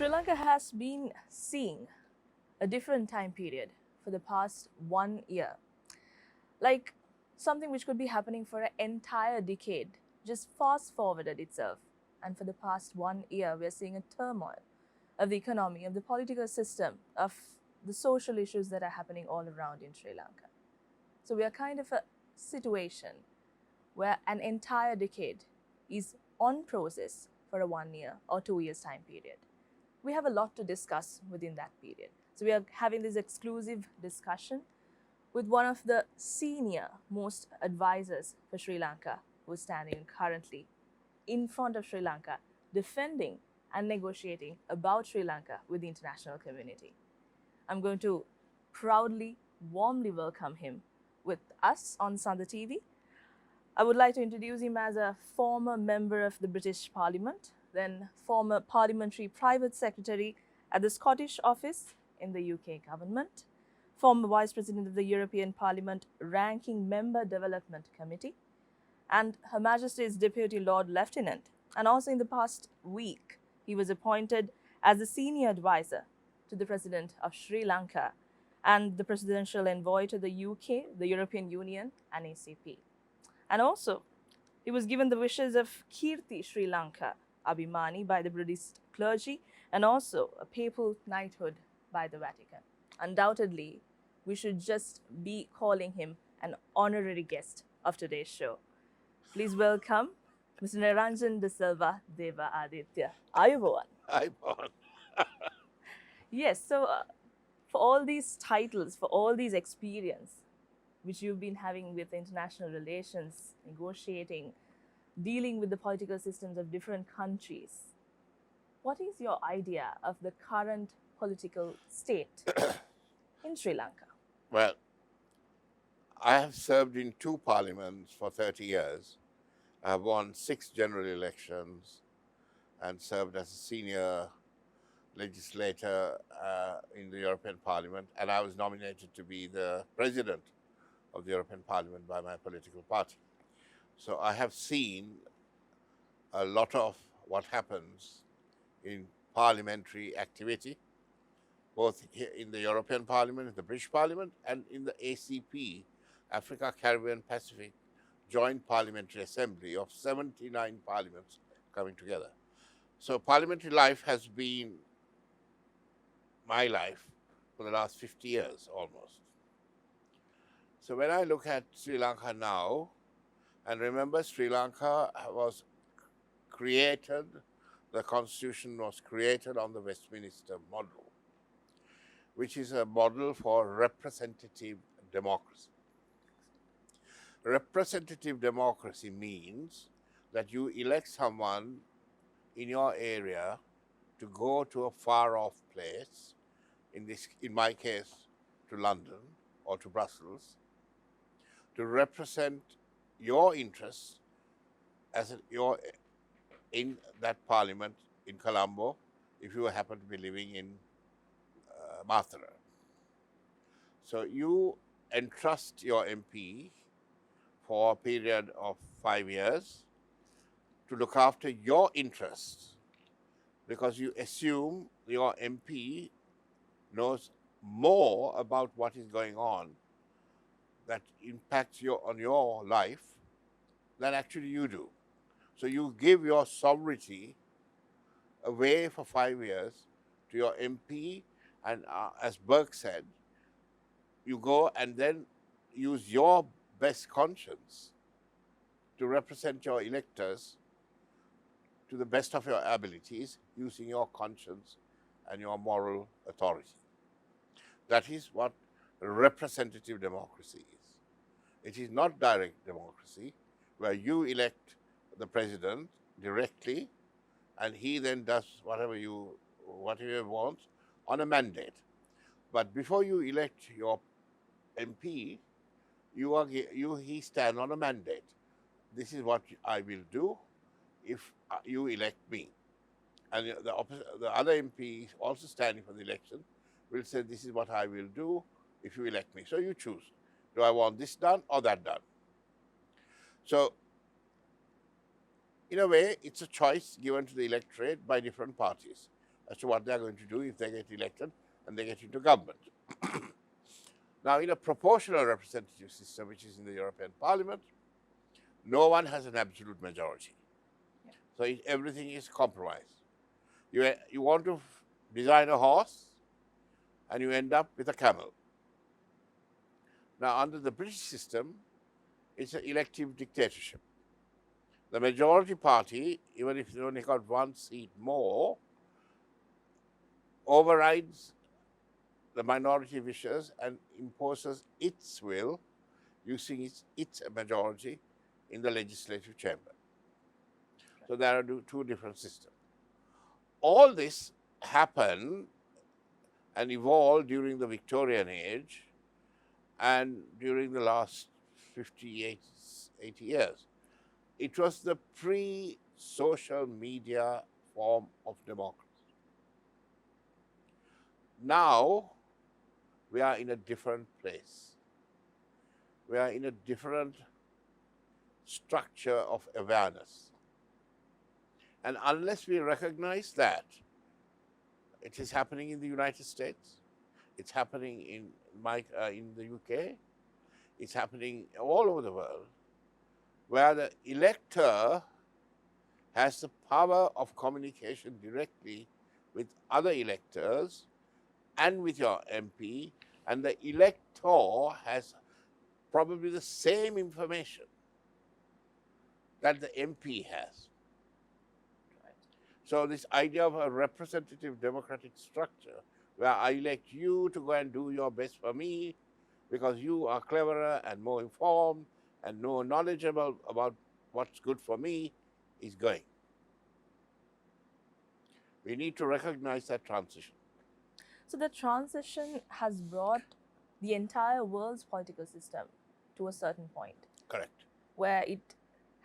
Sri Lanka has been seeing a different time period for the past 1 year. Like something which could be happening for an entire decade just fast forwarded itself. And for the past 1 year, we're seeing a turmoil of the economy, of the political system, of the social issues that are happening all around in Sri Lanka. So we are kind of a situation where an entire decade is on process for a 1 year or 2 years time period. We have a lot to discuss within that period. So we are having this exclusive discussion with one of the senior most advisors for Sri Lanka, who is standing currently in front of Sri Lanka, defending and negotiating about Sri Lanka with the international community. I'm going to proudly, warmly welcome him with us on Sanda TV. I would like to introduce him as a former member of the British Parliament, then former Parliamentary Private Secretary at the Scottish Office in the UK government, former Vice President of the European Parliament Ranking Member Development Committee, and Her Majesty's Deputy Lord Lieutenant. And also in the past week, he was appointed as the Senior Advisor to the President of Sri Lanka and the Presidential Envoy to the UK, the European Union and ACP. And also, he was given the wishes of Kirti Sri Lanka Abhimani by the British clergy and also a papal knighthood by the Vatican. Undoubtedly, we should just be calling him an honorary guest of today's show. Please welcome Mr. Niranjan De Silva Deva Aditya. Ayubowan. Ayubowan. Yes, so for all these titles, for all these experience, which you've been having with international relations, negotiating, dealing with the political systems of different countries, what is your idea of the current political state in Sri Lanka? Well, I have served in 2 parliaments for 30 years. I have won 6 general elections and served as a senior legislator in the European Parliament, and I was nominated to be the president of the European Parliament by my political party. So I have seen a lot of what happens in parliamentary activity, both here in the European Parliament, in the British Parliament, and in the ACP, Africa, Caribbean, Pacific Joint Parliamentary Assembly of 79 parliaments coming together. So parliamentary life has been my life for the last 50 years almost. So when I look at Sri Lanka now, and remember Sri Lanka was created, the constitution was created on the Westminster model, which is a model for representative democracy. Representative democracy means that you elect someone in your area to go to a far-off place, in my case, to London or to Brussels, to represent your interests as you're in that parliament in Colombo, if you happen to be living in Mathura. So you entrust your MP for a period of 5 years to look after your interests, because you assume your MP knows more about what is going on that impacts on your life than actually you do. So you give your sovereignty away for 5 years to your MP, and as Burke said, you go and then use your best conscience to represent your electors to the best of your abilities, using your conscience and your moral authority. That is what representative democracy is. It is not direct democracy, where you elect the president directly and he then does whatever he wants on a mandate. But before you elect your MP, he stands on a mandate. This is what I will do if you elect me. And the other MP also standing for the election will say, this is what I will do if you elect me. So you choose. Do I want this done or that done? So in a way, it's a choice given to the electorate by different parties. as to what they're going to do if they get elected and they get into government. Now, in a proportional representative system, which is in the European Parliament, no one has an absolute majority. Yeah. So everything is compromised. You want to design a horse, and you end up with a camel. Now, under the British system, it's an elective dictatorship. The majority party, even if they only got one seat more, overrides the minority wishes and imposes its will using its majority in the legislative chamber. So there are two different systems. All this happened and evolved during the Victorian age and during the last 58, 80 years. It was the pre-social media form of democracy. Now, we are in a different place. We are in a different structure of awareness. And unless we recognize that, it is happening in the United States, it's happening in the UK, it's happening all over the world, where the elector has the power of communication directly with other electors and with your MP, and the elector has probably the same information that the MP has. Right. So this idea of a representative democratic structure, where I elect you to go and do your best for me because you are cleverer and more informed and more knowledgeable about what's good for me, is going. We need to recognize that transition. So the transition has brought the entire world's political system to a certain point. Correct. Where it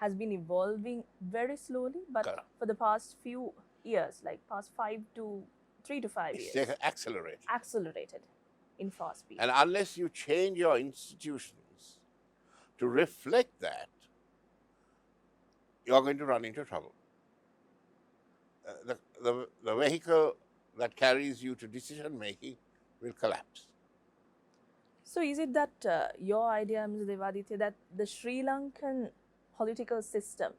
has been evolving very slowly, but Correct. for the past few years, like past 3 to 5 years, It's accelerated in fast speed. And unless you change your institutions to reflect that, you're going to run into trouble. The vehicle that carries you to decision making will collapse. So is it that your idea, Mr. Devaditya, that the Sri Lankan political system,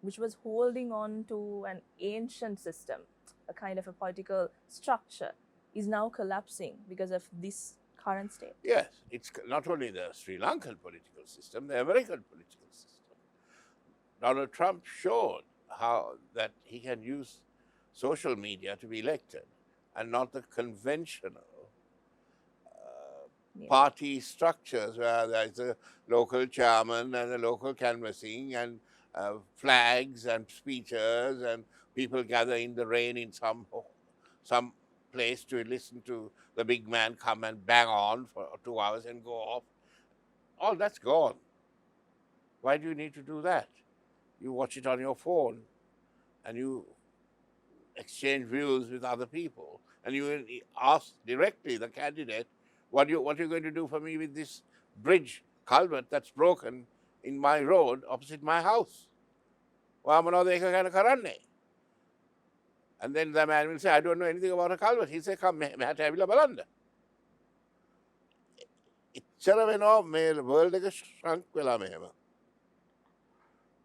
which was holding on to an ancient system, a kind of a political structure, is now collapsing because of this current state? Yes, it's not only the Sri Lankan political system, the American political system. Donald Trump showed how that he can use social media to be elected and not the conventional party structures where there's a local chairman and a local canvassing and flags and speeches and people gather in the rain in some place to listen to the big man come and bang on for 2 hours and go off. All that's gone. Why do you need to do that? You watch it on your phone and you exchange views with other people and you ask directly the candidate, what are you going to do for me with this bridge culvert that's broken in my road opposite my house? And then the man will say, I don't know anything about a culvert. He'll say, come, මෙහාට ඇවිල්ලා බලන්න. එච්චර වෙනවා මේ world එක shrunk වෙලා මෙහෙම.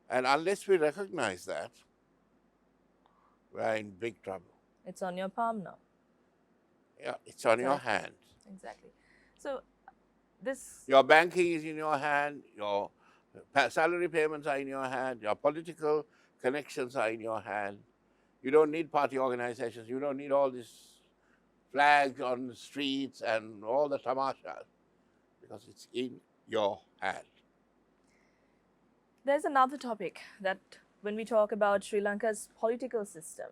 And unless we recognize that, we're in big trouble. It's on your palm now. Yeah, it's on your hand. Exactly. So this... Your banking is in your hand, your salary payments are in your hand, your political connections are in your hand. You don't need party organizations, you don't need all these flags on the streets and all the tamashas, because it's in your hand. There's another topic that when we talk about Sri Lanka's political system,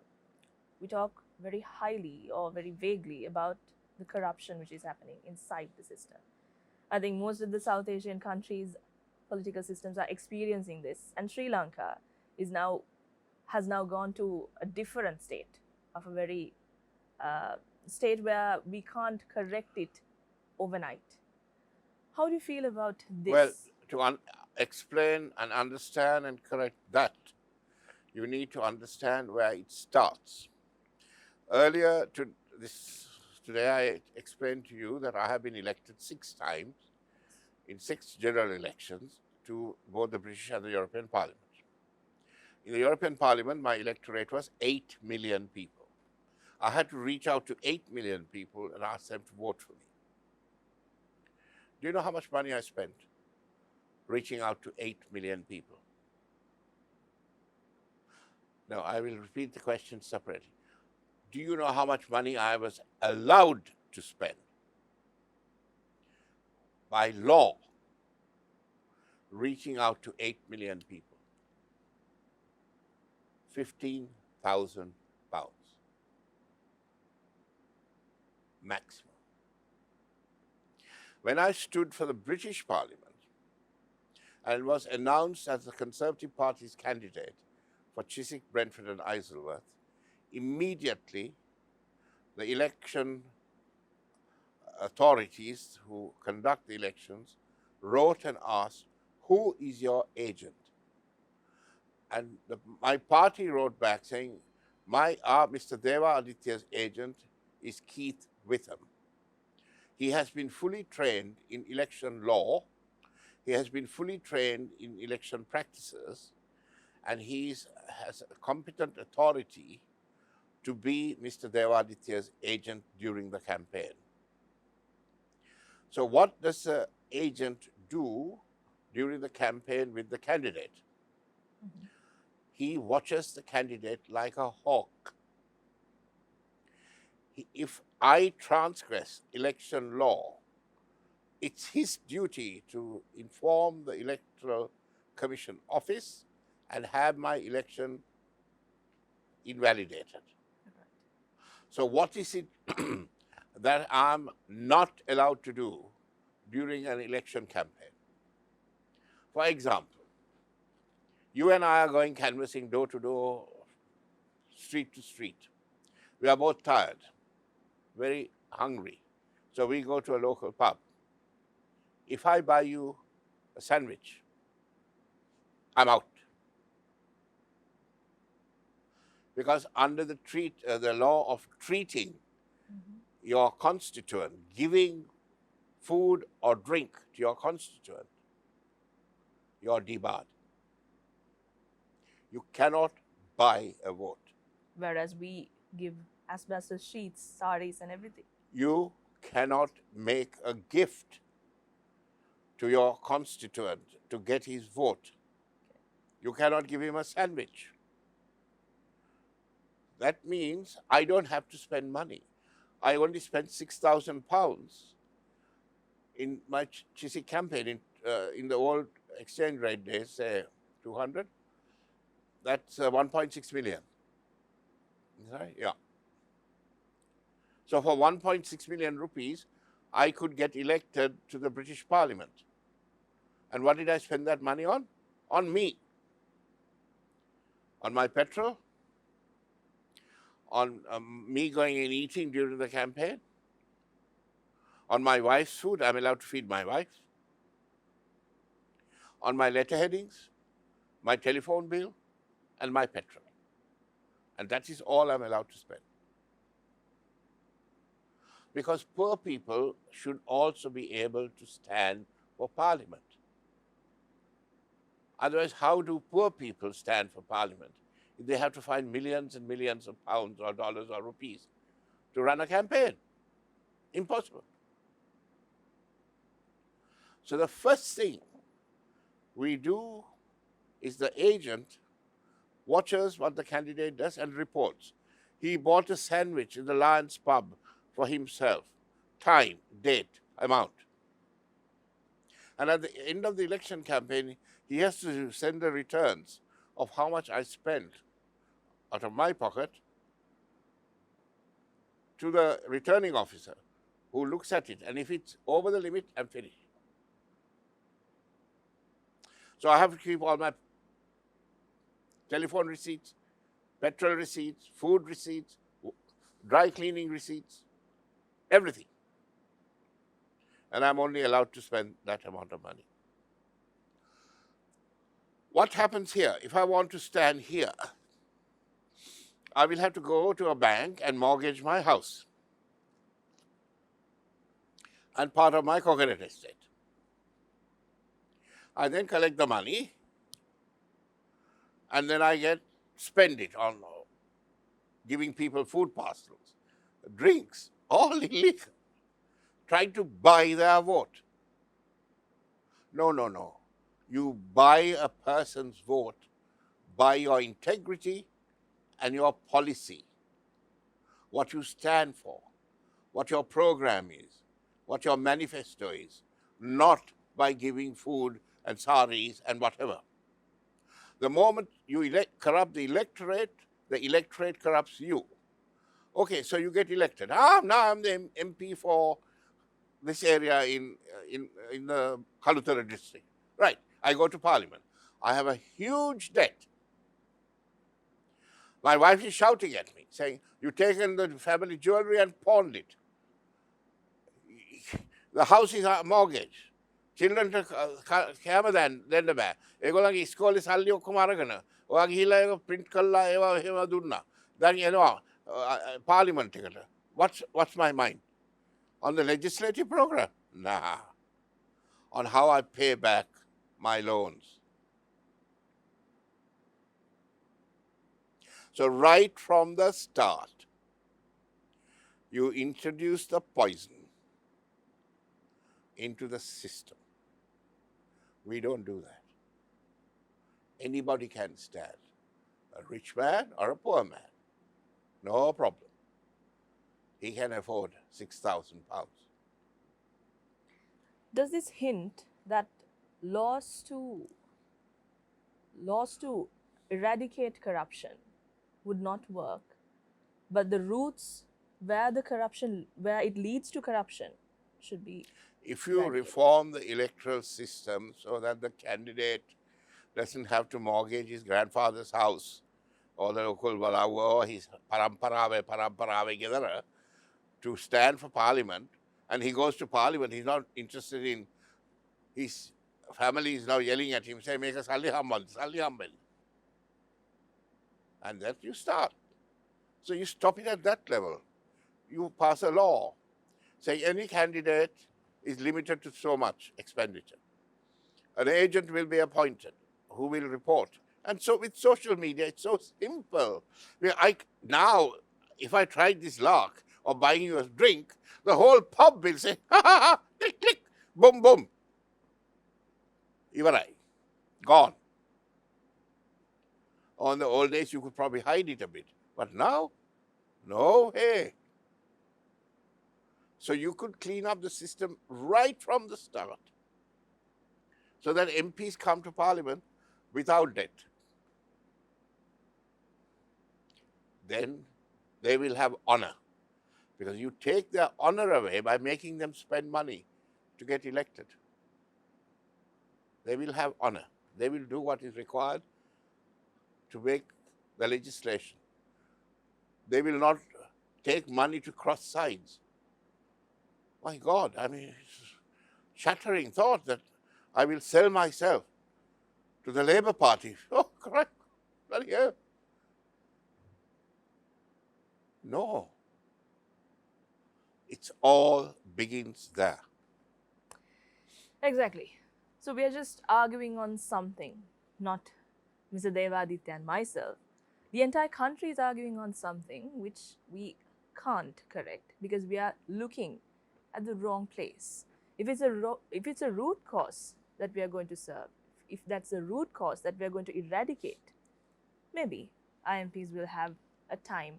we talk very highly or very vaguely about the corruption which is happening inside the system. I think most of the South Asian countries' political systems are experiencing this, and Sri Lanka has now gone to a different state, of a very state where we can't correct it overnight. How do you feel about this? Well, to explain and understand and correct that, you need to understand where it starts. Earlier today, I explained to you that I have been elected 6 times in 6 general elections to both the British and the European Parliament. In the European Parliament, my electorate was 8 million people. I had to reach out to 8 million people and ask them to vote for me. Do you know how much money I spent reaching out to 8 million people? No, I will repeat the question separately. Do you know how much money I was allowed to spend by law reaching out to 8 million people? £15,000 maximum. When I stood for the British Parliament and was announced as the Conservative Party's candidate for Chiswick, Brentford and Isleworth, immediately the election authorities who conduct the elections wrote and asked, who is your agent? And my party wrote back saying, Mr. Deva Aditya's agent is Keith Witham. He has been fully trained in election law. He has been fully trained in election practices, and he has a competent authority to be Mr. Deva Aditya's agent during the campaign. So what does the agent do during the campaign with the candidate? Mm-hmm. He watches the candidate like a hawk. If I transgress election law, it's his duty to inform the Electoral Commission office and have my election invalidated. Right. So what is it that I'm not allowed to do during an election campaign? For example, you and I are going canvassing door to door, street to street. We are both tired, very hungry. So we go to a local pub. If I buy you a sandwich, I'm out. Because under the law of treating Mm-hmm. your constituent, giving food or drink to your constituent, you're debarred. You cannot buy a vote. Whereas we give asbestos sheets, saris and everything. You cannot make a gift to your constituent to get his vote. You cannot give him a sandwich. That means I don't have to spend money. I only spent £6,000 in my Chiswick campaign in the old exchange rate days, say 200. That's 1.6 million. Right? Yeah. So for 1.6 million rupees, I could get elected to the British Parliament. And what did I spend that money on? On me. On my petrol, on me going and eating during the campaign, on my wife's food, I'm allowed to feed my wife, on my letterheadings, my telephone bill, and my petrol. And that is all I'm allowed to spend. Because poor people should also be able to stand for Parliament. Otherwise, how do poor people stand for Parliament if they have to find millions and millions of pounds or dollars or rupees to run a campaign? Impossible. So the first thing we do is the agent watches what the candidate does and reports. He bought a sandwich in the Lions pub for himself, time, date, amount. And at the end of the election campaign, he has to send the returns of how much I spent out of my pocket to the returning officer, who looks at it. And if it's over the limit, I'm finished. So I have to keep all my telephone receipts, petrol receipts, food receipts, dry cleaning receipts, everything. And I'm only allowed to spend that amount of money. What happens here? If I want to stand here, I will have to go to a bank and mortgage my house and part of my coconut estate. I then collect the money and then I spend it on giving people food parcels, drinks, all illegal, trying to buy their vote. No, no, no. You buy a person's vote by your integrity and your policy, what you stand for, what your program is, what your manifesto is, not by giving food and saris and whatever. The moment you corrupt the electorate corrupts you. Okay, so you get elected. Now I'm the MP for this area in the Kalutara district. Right, I go to Parliament. I have a huge debt. My wife is shouting at me, saying, "You've taken the family jewelry and pawned it. The house is mortgaged. Childrenට කෑම දෙන්න බෑ. ඒගොල්ලන්ගේ ඉස්කෝලේ සල්ලි ඔක්කොම අරගෙන ඔයා ගිහිල්ලා ඒක print කරලා ඒවා එහෙම දුන්නා. දැන් එනවා පාර්ලිමේන්තු එකට. What's my mind? On the legislative program? Nah. On how I pay back my loans. So right from the start, you introduce the poison into the system. We don't do that. Anybody can stand, a rich man or a poor man, no problem. He can afford £6,000. Does this hint that laws to eradicate corruption would not work, but the roots where it leads to corruption should be if you eradicated? reform the electoral system so that the candidate doesn't have to mortgage his grandfather's house or the local walawa or his paramparawe gedara to stand for parliament, and he goes to parliament, he's not interested in, his family is now yelling at him, saying, make a salli hambal. And that you start. So you stop it at that level. You pass a law saying any candidate is limited to so much expenditure. An agent will be appointed who will report. And so with social media, it's so simple. Now, if I tried this lark of buying you a drink, the whole pub will say, ha ha ha, click, click, boom, boom. Ivarai, gone. On the old days, you could probably hide it a bit. But now, no way. So you could clean up the system right from the start so that MPs come to Parliament without debt. Then they will have honor, because you take their honor away by making them spend money to get elected. They will have honor. They will do what is required to make the legislation. They will not take money to cross sides. My God, I mean, it's a shattering thought that I will sell myself to the Labour Party. Oh, correct. Bloody hell. No. It all begins there. Exactly. So we are just arguing on something, not Mr. Devaditya and myself. The entire country is arguing on something which we can't correct because we are looking at the wrong place. If it's a root cause that we are going to serve, if that's a root cause that we are going to eradicate, maybe IMPs will have a time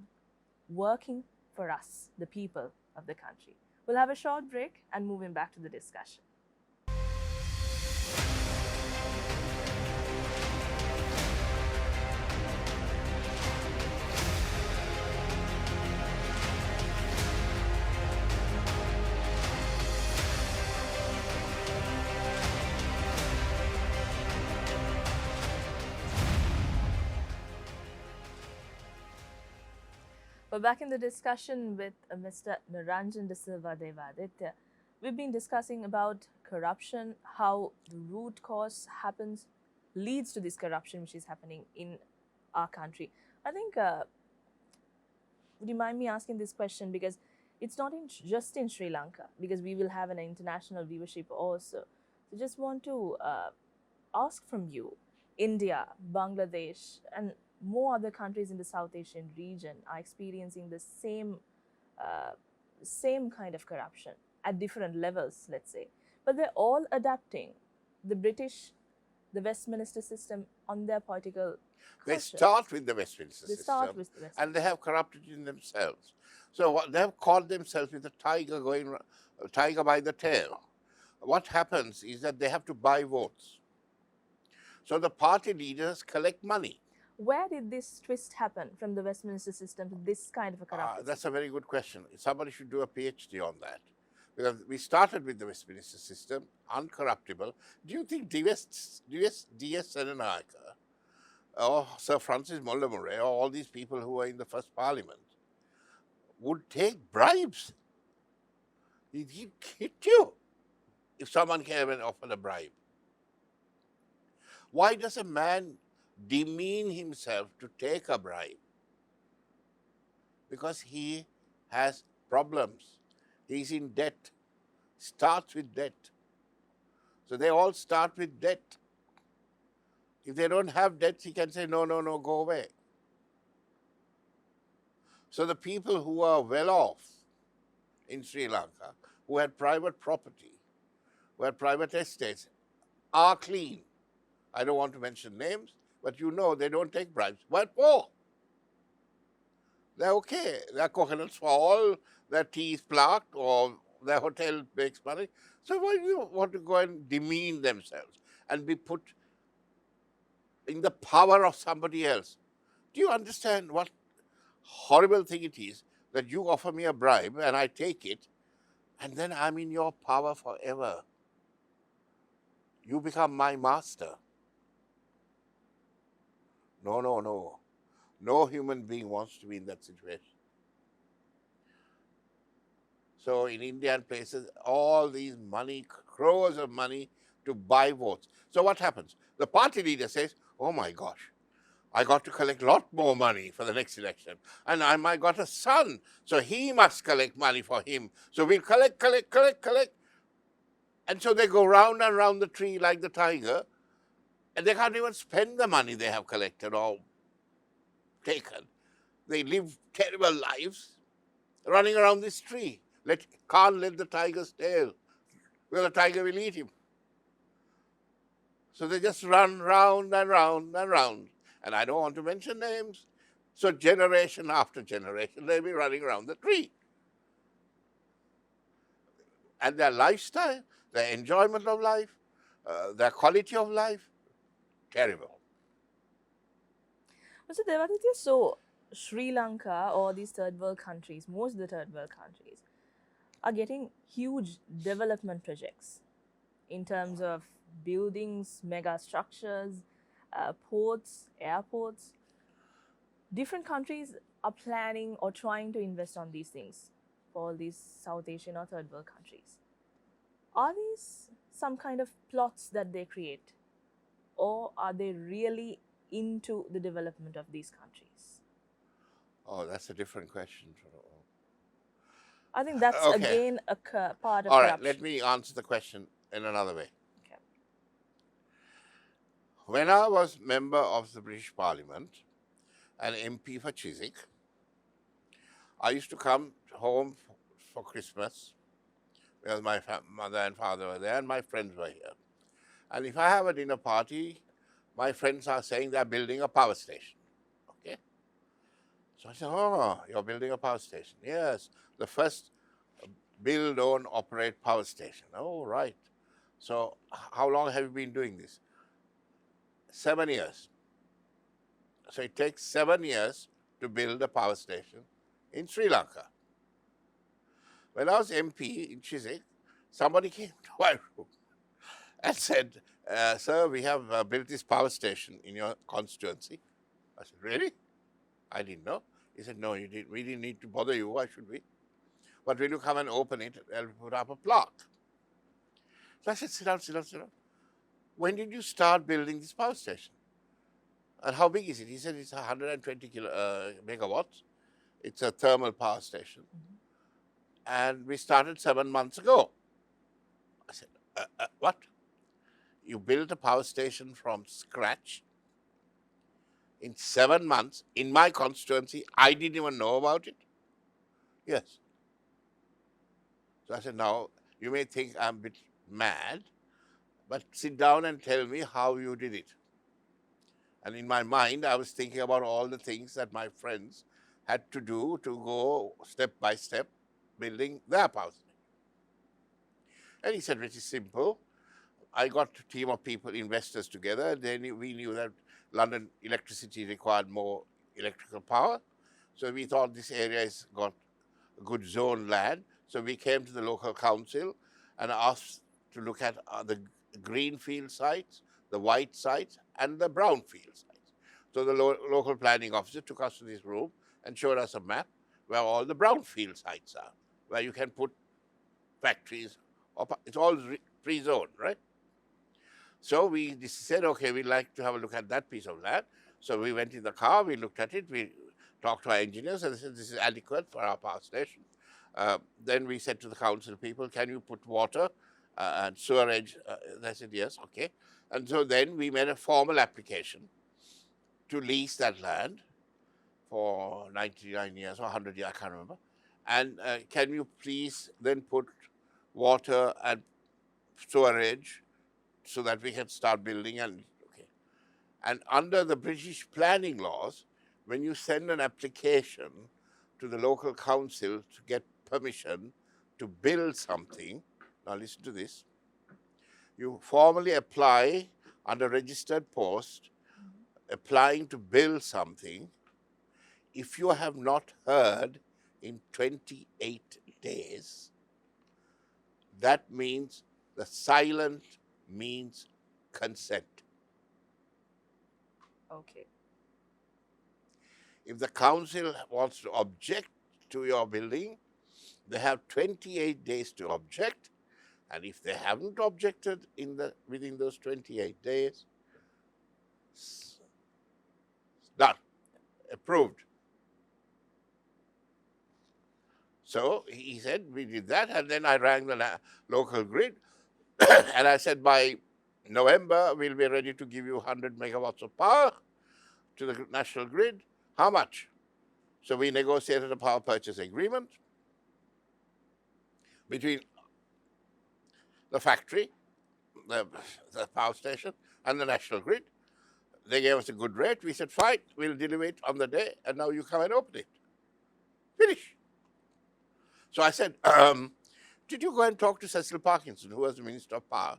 working for us, the people of the country. We'll have a short break and moving back to the discussion. We're back in the discussion with Mr. Niranjan De Silva Devaditya. We've been discussing about corruption, how the root cause leads to this corruption which is happening in our country. I think Would you mind me asking this question? Because it's not just in Sri Lanka, because we will have an international viewership also. So just want to ask from you, India, Bangladesh, and more other countries in the South Asian region are experiencing the uh, same kind of corruption at different levels, let's say. But they're all adapting the British, the Westminster system on their political They culture. start with the Westminster They system, start with the Westminster. and they have corrupted in themselves. So they have caught themselves with a tiger by the tail. What happens is that they have to buy votes. So the party leaders collect money. Where did this twist happen from the Westminster system to this kind of a corrupted That's a system? very good question. Somebody should do a PhD on that. Because we started with the Westminster system, uncorruptible. Do you think D.S. Senanayake or Sir Francis Mollamuray or all these people who were in the first parliament would take bribes? He'd hit you if someone came and offered a bribe. Why does a man demean himself to take a bribe? Because he has problems. He's in debt. Starts with debt. So they all start with debt. If they don't have debts, he can say, no, go away. So the people who are well off in Sri Lanka, who had private property, who had private estates, are clean. I don't want to mention names, but you know they don't take bribes. What for? They're okay. Their coconuts fall, their tea is plucked, or their hotel makes money. So why do you want to go and demean themselves and be put in the power of somebody else? Do you understand what horrible thing it is that you offer me a bribe and I take it, and then I'm in your power forever? You become my master. No. No human being wants to be in that situation. So in India and places, all these money, crores of money to buy votes. So what happens? The party leader says, oh my gosh, I got to collect a lot more money for the next election. And I got a son, so he must collect money for him. So we'll collect. And so they go round and round the tree like the tiger, and they can't even spend the money they have collected or taken. They live terrible lives running around this tree. Can't let the tiger's tail, well, the tiger will eat him. So they just run round and round and round. And I don't want to mention names. So generation after generation, they'll be running around the tree. And their lifestyle, their enjoyment of life, their quality of life, terrible. Mr. Devaditya, so Sri Lanka or these third world countries, most of the third world countries, are getting huge development projects in terms of buildings, mega structures, ports, airports. Different countries are planning or trying to invest on these things for all these South Asian or third world countries. Are these some kind of plots that they create, or are they really into the development of these countries? Oh, that's a different question. I think that's Okay. again a part of All right, corruption. let me answer the question in another way. Okay. When I was member of the British Parliament, an MP for Chiswick, I used to come home for Christmas because my mother and father were there and my friends were here. And if I have a dinner party, my friends are saying they're building a power station. Okay? So I said, oh, you're building a power station. Yes, the first build, own, operate power station. Oh, right. So how long have you been doing this? 7 years. So it takes 7 years to build a power station in Sri Lanka. When I was MP in Chiswick, somebody came to my room and said, sir, we have built this power station in your constituency. I said, really? I didn't know. He said, no, we didn't need to bother you. Why should we? But when you come and open it, they'll put up a plaque. So I said, sit down. When did you start building this power station? And how big is it? He said, it's 120 megawatts. It's a thermal power station. And we started 7 months ago. I said, what? You built a power station from scratch in 7 months in my constituency? I didn't even know about it. Yes. So I said, now, you may think I'm a bit mad, but sit down and tell me how you did it. And in my mind, I was thinking about all the things that my friends had to do to go step by step building their house. And he said, it is simple. I got a team of people, investors together. Then we knew that London electricity required more electrical power. So we thought this area has got a good zone land. So we came to the local council and asked to look at the green field sites, the white sites, and the brown field sites. So the local planning officer took us to this room and showed us a map where all the brown field sites are, where you can put factories. It's all free zone, right? So we said, okay, we'd like to have a look at that piece of land. So we went in the car, we looked at it, we talked to our engineers, and they said, this is adequate for our power station. Then we said to the council people, can you put water and sewerage? They said, yes, okay. And so then we made a formal application to lease that land for 99 years or 100 years, I can't remember. And can you please then put water and sewerage so that we can start building? And okay. And under the British planning laws, when you send an application to the local council to get permission to build something, now listen to this, you formally apply under registered post, applying to build something. If you have not heard in 28 days, that means the silent means consent. Okay. If the council wants to object to your building, they have 28 days to object. And if they haven't objected within those 28 days, done, approved. So he said, we did that, and then I rang the local grid, and I said, by November, we'll be ready to give you 100 megawatts of power to the national grid. How much? So we negotiated a power purchase agreement between the factory, the power station, and the national grid. They gave us a good rate. We said, fine, we'll deliver it on the day, and now you come and open it. Finish. So I said, did you go and talk to Cecil Parkinson, who was the Minister of Power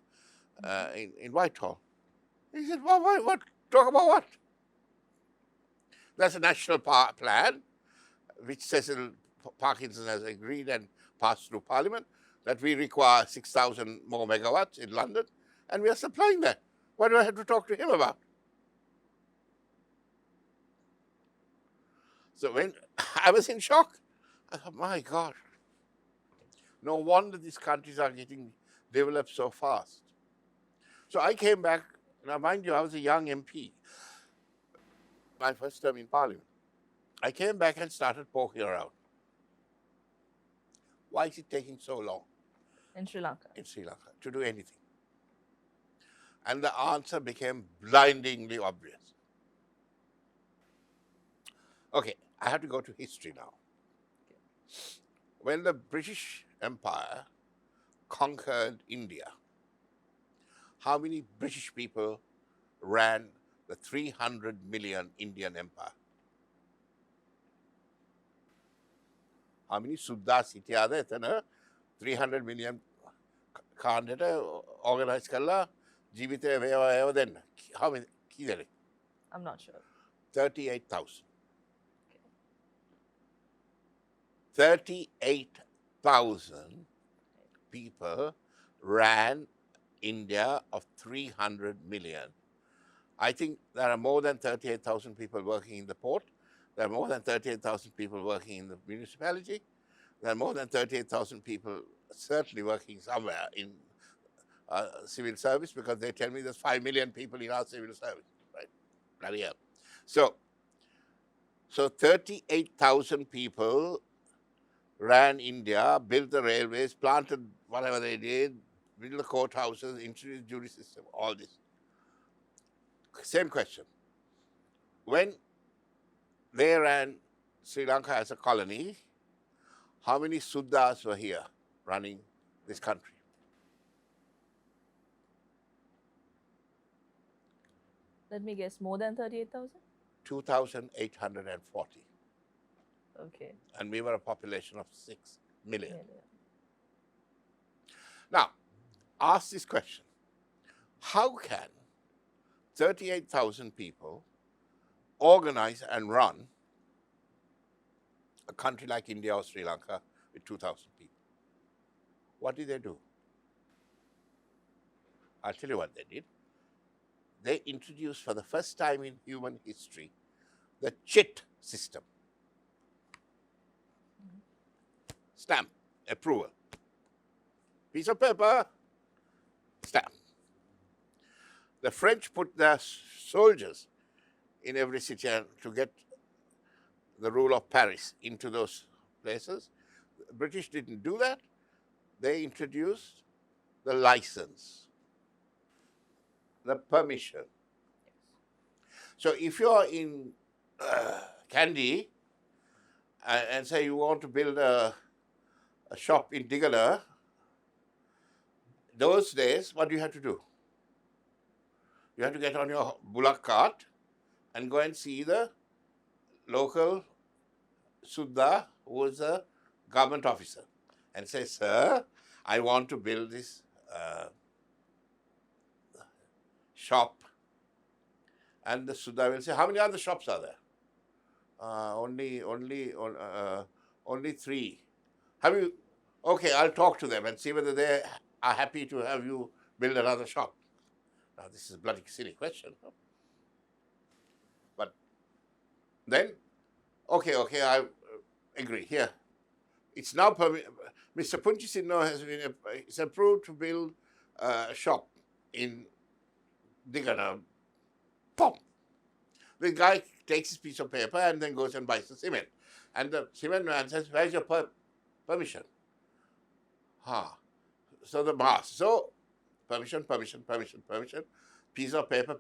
in Whitehall? He said, what? Talk about what? That's a national power plan, which Cecil Parkinson has agreed and passed through Parliament, that we require 6,000 more megawatts in London, and we are supplying that. What do I have to talk to him about? So when I was in shock, I thought, my gosh, no wonder these countries are getting developed so fast. So I came back. Now, mind you, I was a young MP, my first term in Parliament. I came back and started poking around. Why is it taking so long? In Sri Lanka. In Sri Lanka, to do anything? And the answer became blindingly obvious. Okay, I have to go to history now. When the British Empire conquered India, how many British people ran the 300 million Indian empire? How many Suddhas හිටියාද එතන 300 million කාණ්ඩයට organize කරලා ජීවිතය ඒව දෙන්න? How many? කීයද? I'm not sure. 38,000. 38,000 people ran India of 300 million. I think there are more than 38,000 people working in the port. There are more than 38,000 people working in the municipality. There are more than 38,000 people certainly working somewhere in civil service, because they tell me there's 5 million people in our civil service, right? Bloody hell. So So 38,000 people ran India, built the railways, planted whatever they did, built the courthouses, introduced jury system, all this. Same question. When they ran Sri Lanka as a colony, how many Suddhas were here running this country? Let me guess, more than 38,000? 2,840. Okay. And we were a population of 6 million. Yeah. Now, ask this question. How can 38,000 people organize and run a country like India or Sri Lanka with 2,000 people? What did they do? I'll tell you what they did. They introduced for the first time in human history the chit system. Stamp, approval. Piece of paper, stamp. The French put their soldiers in every city to get the rule of Paris into those places. The British didn't do that. They introduced the license, the permission. So if you're in Kandy and say you want to build a shop in Digala, those days, what do you have to do? You have to get on your bullock cart and go and see the local Suddha, who was a government officer, and say, sir, I want to build this shop. And the Suddha will say, how many other shops are there? Only 3. Have you? Okay, I'll talk to them and see whether they are happy to have you build another shop. Now, this is a bloody silly question. But then, okay, I agree. Here, it's now Mr. Punchisinno has been it's approved to build a shop in Digana. Pop. The guy takes his piece of paper and then goes and buys the cement. And the cement man says, where's your permission? So the boss. So permission, piece of paper.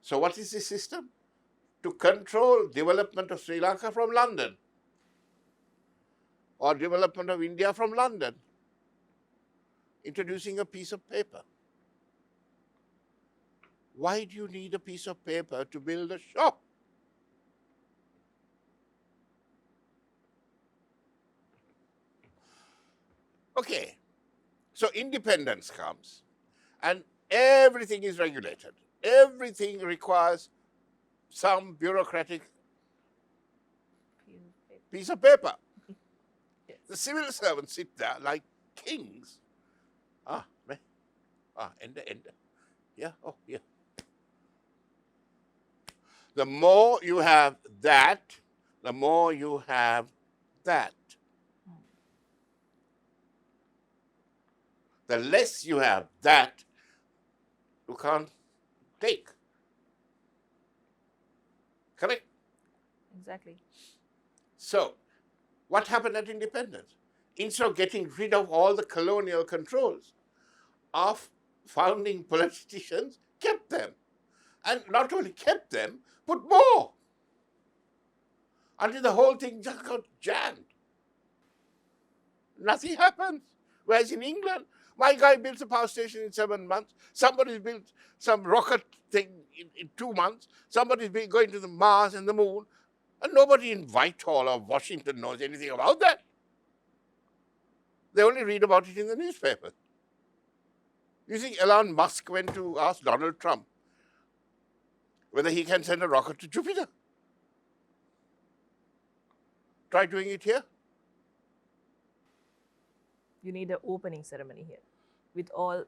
So what is this system? To control development of Sri Lanka from London or development of India from London, introducing a piece of paper. Why do you need a piece of paper to build a shop? Okay, so independence comes and everything is regulated. Everything requires some bureaucratic piece of paper. Yes. The civil servants sit there like kings. Enter. Yeah, yeah. The more you have that, the more you have that. The less you have that, you can't take. Correct? Exactly. So, what happened at independence? Instead of getting rid of all the colonial controls, our founding politicians kept them. And not only kept them, put more. Until the whole thing just got jammed. Nothing happens. Whereas in England, my guy builds a power station in 7 months. Somebody's built some rocket thing in 2 months. Somebody's going to the Mars and the moon. And nobody in Whitehall or Washington knows anything about that. They only read about it in the newspaper. You think Elon Musk went to ask Donald Trump whether he can send a rocket to Jupiter? Try doing it here. You need an opening ceremony here with all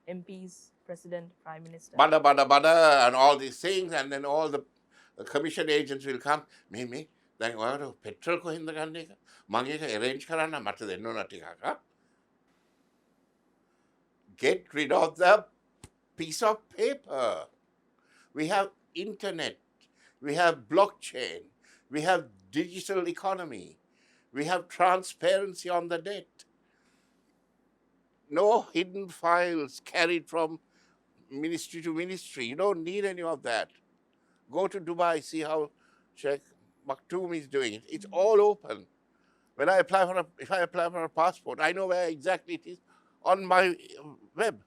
MPs, President, Prime Minister. Bada, and all these things, and then all the commission agents will come. Me, then what? Petrol ko hinda ganne ka? Mange ka arrange karana mata denno na tika. Get rid of the piece of paper. We have internet. we have blockchain, we have digital economy, we have transparency on the debt. No hidden files carried from ministry to ministry. You don't need any of that. Go to Dubai, see how Sheikh Maktoum is doing it. It's all open. When I apply for if I apply for a passport, I know where exactly it is on my web.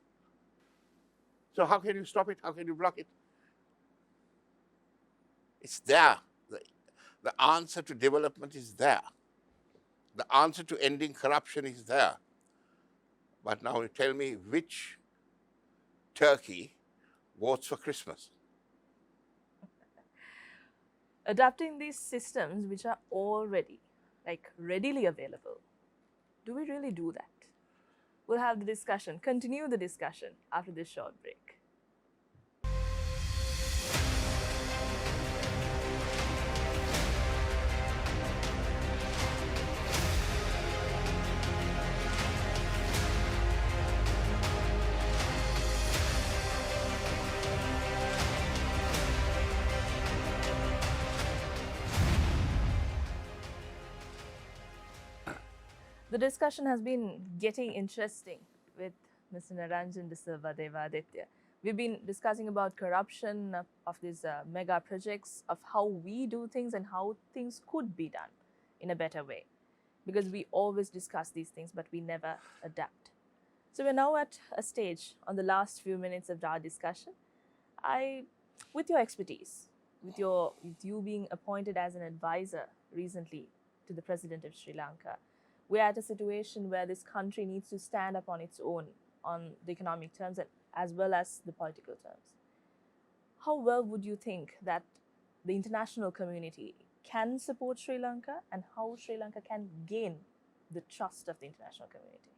So how can you stop it? How can you block it? It's there. The answer to development is there. The answer to ending corruption is there. But now you tell me which turkey votes for Christmas. Adapting these systems which are already readily available, do we really do that? We'll have the discussion, continue the discussion after this short break. The discussion has been getting interesting with Mr. Naranjan De Silva Devaditya. We've been discussing about corruption of these mega projects, of how we do things and how things could be done in a better way. Because we always discuss these things, but we never adapt. So we're now at a stage on the last few minutes of our discussion. With your expertise, with you being appointed as an advisor recently to the President of Sri Lanka, we're at a situation where this country needs to stand up on its own on the economic terms and as well as the political terms. How well would you think that the international community can support Sri Lanka, and how Sri Lanka can gain the trust of the international community?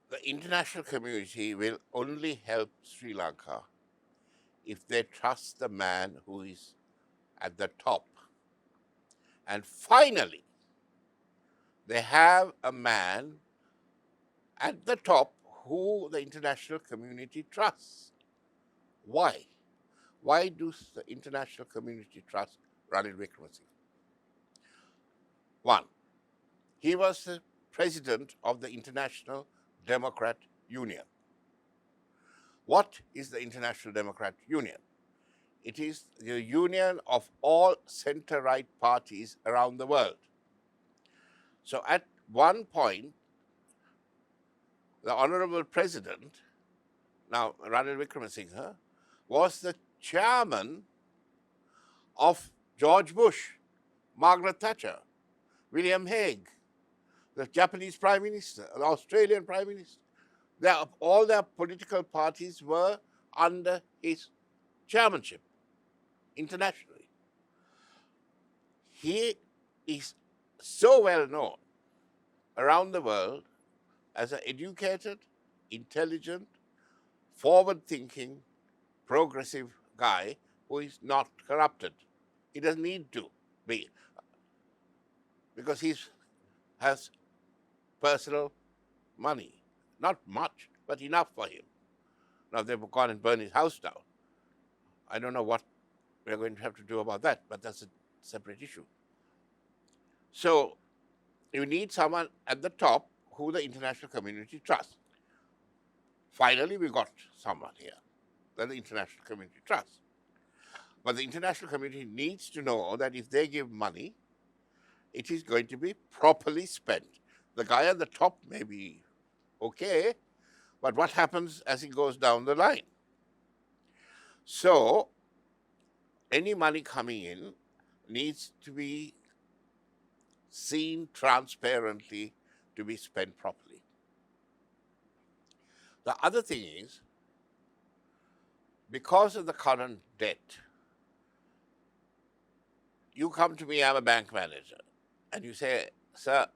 The international community will only help Sri Lanka if they trust the man who is at the top. And finally, they have a man at the top who the international community trusts. Why? Why does the international community trust Ranil Wickremesinghe? One, he was the president of the International Democrat Union. What is the International Democrat Union? It is the union of all center-right parties around the world. So at one point, the Honorable President, now Ranil Wickremesinghe, was the chairman of George Bush, Margaret Thatcher, William Hague, the Japanese Prime Minister, the Australian Prime Minister. All their political parties were under his chairmanship internationally. He is so well known around the world as an educated, intelligent, forward-thinking, progressive guy who is not corrupted. He doesn't need to be, because he has personal money. Not much, but enough for him. Now they've gone and burned his house down. I don't know what we're going to have to do about that, but that's a separate issue. So you need someone at the top who the international community trusts. Finally, we got someone here that the international community trusts. But the international community needs to know that if they give money, it is going to be properly spent. The guy at the top may be okay, but what happens as he goes down the line? So any money coming in needs to be seen transparently to be spent properly. The other thing is, because of the current debt, you come to me, I'm a bank manager, and you say, sir,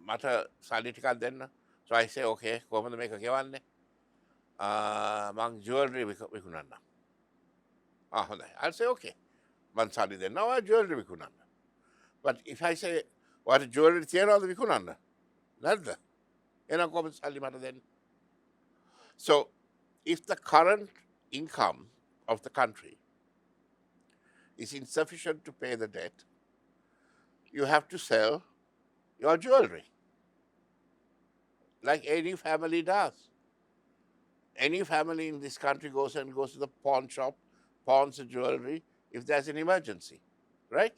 mata sali tikak denna. So I say, okay, කොහොමද මේක ගෙවන්නේ? මං jewelry විකුණන්න. හොඳයි. I'll say, okay. මං සල්ලි දෙන්නවා jewelry විකුණන්න. But if I say, what jewelry තියනවද විකුණන්න? නැද්ද? එහෙනම් කොහොමද සල්ලි මට දෙන්නේ? So if the current income of the country is insufficient to pay the debt, you have to sell your jewelry, like any family does. Any family in this country goes to the pawn shop, pawns the jewelry if there's an emergency, right?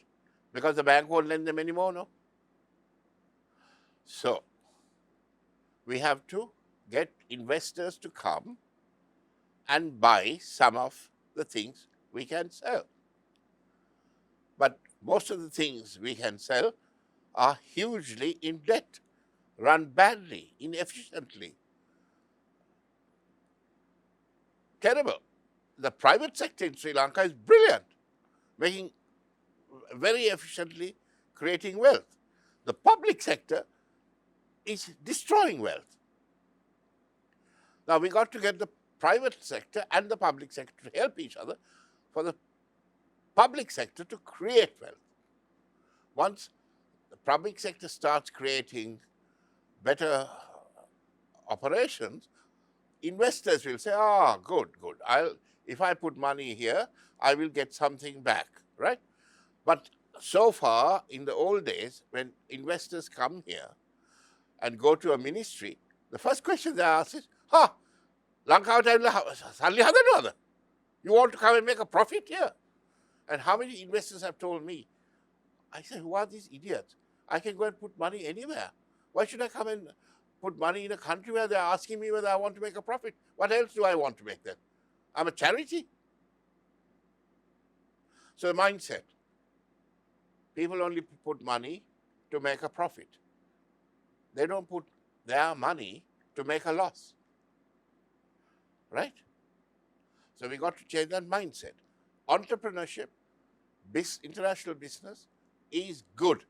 Because the bank won't lend them anymore, no? So we have to get investors to come and buy some of the things we can sell. But most of the things we can sell are hugely in debt, run badly, inefficiently. Terrible. The private sector in Sri Lanka is brilliant, making very efficiently, creating wealth. The public sector is destroying wealth. Now we got to get the private sector and the public sector to help each other for the public sector to create wealth. Once the public sector starts creating better operations, investors will say, good. If I put money here, I will get something back, right? But so far, in the old days, when investors come here and go to a ministry, the first question they ask is, Lankaවට සල්ලි හදනවද? You want to come and make a profit here? And how many investors have told me, I said, who are these idiots? I can go and put money anywhere. Why should I come and put money in a country where they're asking me whether I want to make a profit? What else do I want to make then? I'm a charity. So the mindset, people only put money to make a profit. They don't put their money to make a loss, right? So we got to change that mindset. Entrepreneurship, international business is good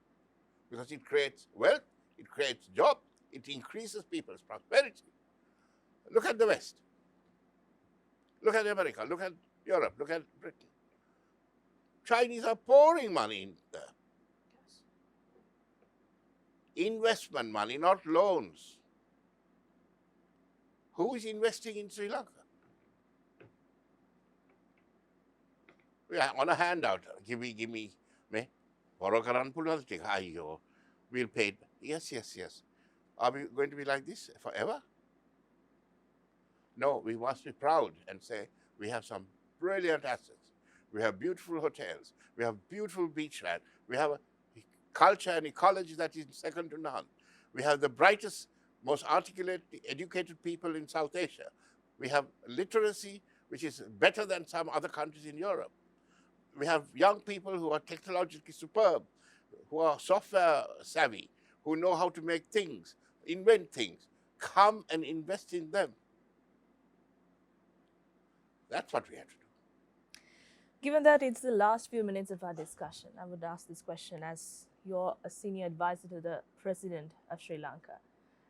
because it creates wealth, it creates jobs, it increases people's prosperity. Look at the West. Look at America, look at Europe, look at Britain. Chinese are pouring money in there. Investment money, not loans. Who is investing in Sri Lanka? We are on a handout. Give me. Me. We'll pay it. Yes. Are we going to be like this forever? No, we must be proud and say we have some brilliant assets. We have beautiful hotels. We have beautiful beachland. We have a culture and ecology that is second to none. We have the brightest, most articulate, educated people in South Asia. We have literacy, which is better than some other countries in Europe. We have young people who are technologically superb, who are software savvy, who know how to make things, invent things. Come and invest in them. That's what we have to do. Given that it's the last few minutes of our discussion, I would ask this question as you're a senior advisor to the President of Sri Lanka,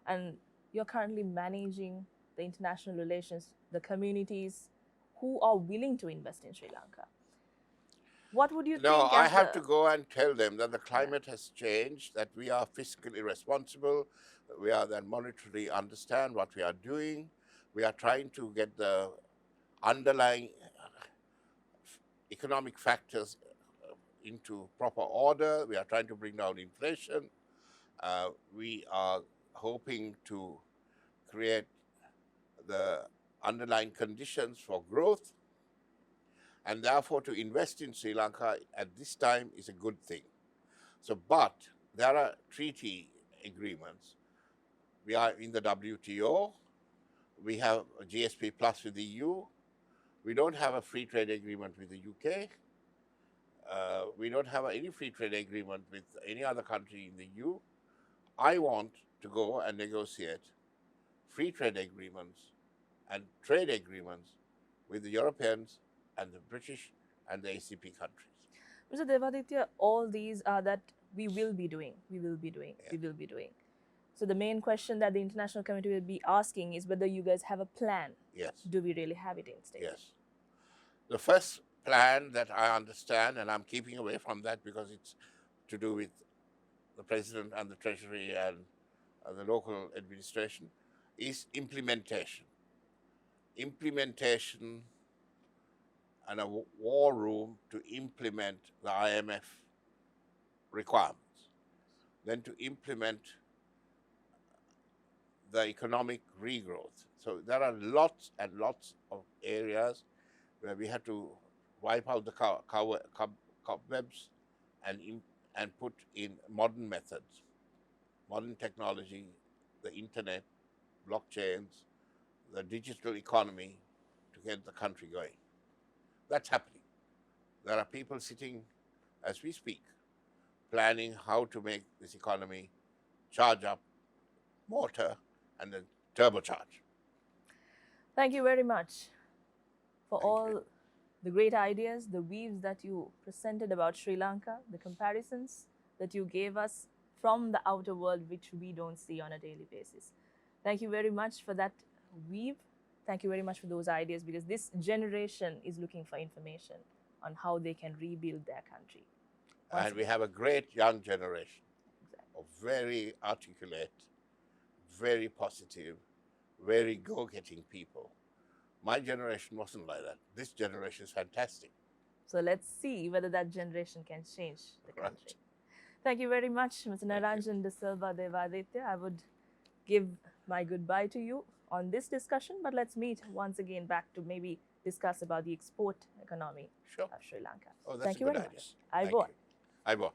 and you're currently managing the international relations, the communities who are willing to invest in Sri Lanka. What would you think? No, I have to go and tell them that the climate has changed, that we are fiscally responsible, we are then monetarily understand what we are doing. We are trying to get the underlying economic factors into proper order. We are trying to bring down inflation. We are hoping to create the underlying conditions for growth, and therefore to invest in Sri Lanka at this time is a good thing. So, but there are treaty agreements. We are in the WTO. We have a GSP plus with the EU. We don't have a free trade agreement with the UK. We don't have any free trade agreement with any other country in the EU. I want to go and negotiate free trade agreements and trade agreements with the Europeans and the British and the ACP countries. Mr. Devaditya, all these are that we will be doing. So the main question that the international community will be asking is whether you guys have a plan. Yes. Do we really have it in state? Yes. The first plan that I understand, and I'm keeping away from that because it's to do with the President and the Treasury and the local administration, is implementation. Implementation and a war room to implement the IMF requirements, then to implement the economic regrowth. So there are lots and lots of areas where we had to wipe out the cobwebs and put in modern methods, modern technology, the internet, blockchains, the digital economy to get the country going. That's happening. There are people sitting as we speak, planning how to make this economy charge up, motor, and then turbocharge. Thank you very much for Thank all you. the great ideas, the weaves that you presented about Sri Lanka, the comparisons that you gave us from the outer world, which we don't see on a daily basis. Thank you very much for that weave. Thank you very much for those ideas, because this generation is looking for information on how they can rebuild their country. Once And we again, have a great young generation exactly. of very articulate, very positive, very go-getting people. My generation wasn't like that. This generation is fantastic. So let's see whether that generation can change the Right. country. Thank you very much, Mr. you. Naranjan De Silva Devaditya. I would give my goodbye to you on this discussion, but let's meet once again back to maybe discuss about the export economy Sure. of Sri Lanka. Oh, that's Thank a you good very idea. much. Thank Aibo. you. Aibo.